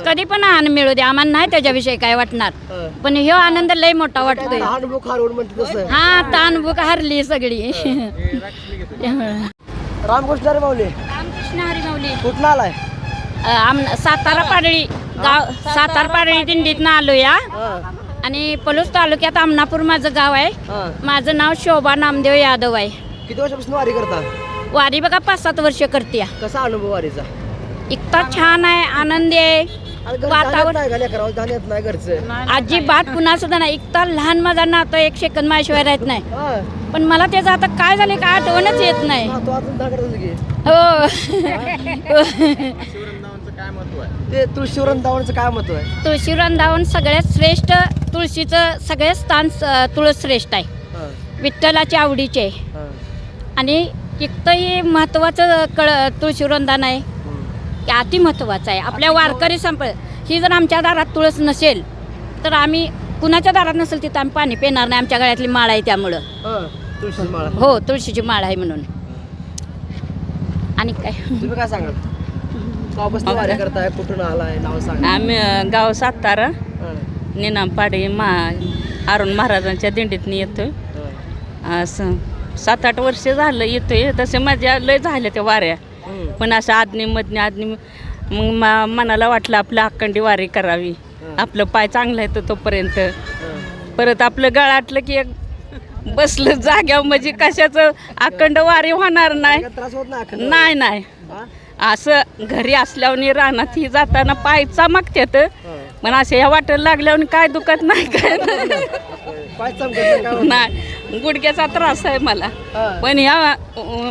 कधी पण आनंद मिळू दे, आम्हाला नाही त्याच्याविषयी काय वाटणार, पण ह्यो आनंद लय मोठा वाटतोय. हा, ताण भूक हरली सगळी. रामकृष्ण हरी माऊली. रामकृष्ण हरी माऊली. कुठला आलाय? सातारा पाडळी गाव, सातारा पाडळी दिंडीतनं आलो या. आणि पलूस तालुक्यात आमनापूर माझं गाव आहे. माझं नाव शोभा नामदेव यादव आहे. किती वर्षापासून वारी करता? वारी बघा 5-7 वर्ष करते. कसा अनुभव वारीचा? इतका छान आहे, आनंदी आहे. वातावरण अजिबात पुन्हा सुद्धा नाही. इतका लहान माझा नातं, एक सेकंद माझ्याशिवाय राहत नाही. पण मला त्याचं आता काय झाले काय आठवणच येत नाही. हो. ते तुळशी वृंदावनचं काय महत्व आहे? तुळशी वृंदावन सगळ्यात श्रेष्ठ, तुळशीचं सगळ्यात स्थान तुळस श्रेष्ठ आहे. विठ्ठलाच्या आवडीचे. आणि इतकंही महत्वाचं तुळशी वृंदावन आहे की अति महत्वाचं आहे. आपल्या वारकरी ही जर आमच्या दारात तुळस नसेल तर आम्ही कुणाच्या दारात नसेल तिथं आम्ही पाणी पिणार नाही. आमच्या गळ्यातली माळ आहे त्यामुळं. तुळशी माळ. हो, तुळशीची माळ आहे म्हणून. आणि काय तुम्ही काय सांगाल? वारी करताय, कुठून आलाय, नाव सांगा. आम्ही गाव सातारा, निनामपाडी अरुण महाराजांच्या दिंडीतनी येतोय. असं 7-8 वर्ष झालं येतोय. तसे माझ्या लय झाल्या त्या वाऱ्या, पण असं आदनी मग मनाला वाटलं आपलं अखंडी वारी करावी. आपलं पाय चांगलं आहे तोपर्यंत. परत आपलं गळाटलं की एक बसलं जाग्यावर, म्हणजे कशाचं अखंड वारी होणार नाही. नाही नाही, असं घरी असल्यावर रानात ही जाताना पाय चमकतात, पण असं ह्या वाटायला लागल्यावर काय दुखत नाही, काय नाही. गुडघ्याचा त्रास आहे मला, पण ह्या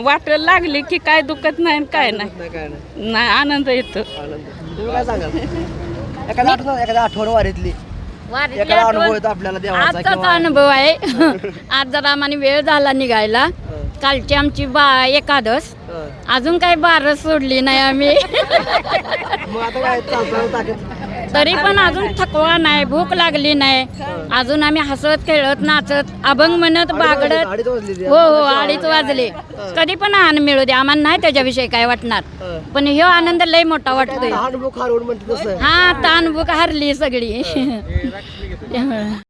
वाटायला लागली की काय दुखत नाही, काय नाही, आनंद येतो. एखाद्या आठवण वारीतली आजचाच अनुभव आहे. आज जरा आम्हाला वेळ झाला निघायला. कालची आमची एकादश, अजून काही 12 सोडली नाही आम्ही. तरी पण अजून थकवा नाही, भूक लागली नाही. अजून आम्ही हसत खेळत नाचत अभंग म्हणत बागडत. हो हो, 2:30 वाजले. कधी पण आनंद मिळू दे, आम्हाला नाही त्याच्याविषयी काय वाटणार, पण ह्यो आनंद लय मोठा वाटतोय. हा, ताण भूक हरली सगळी.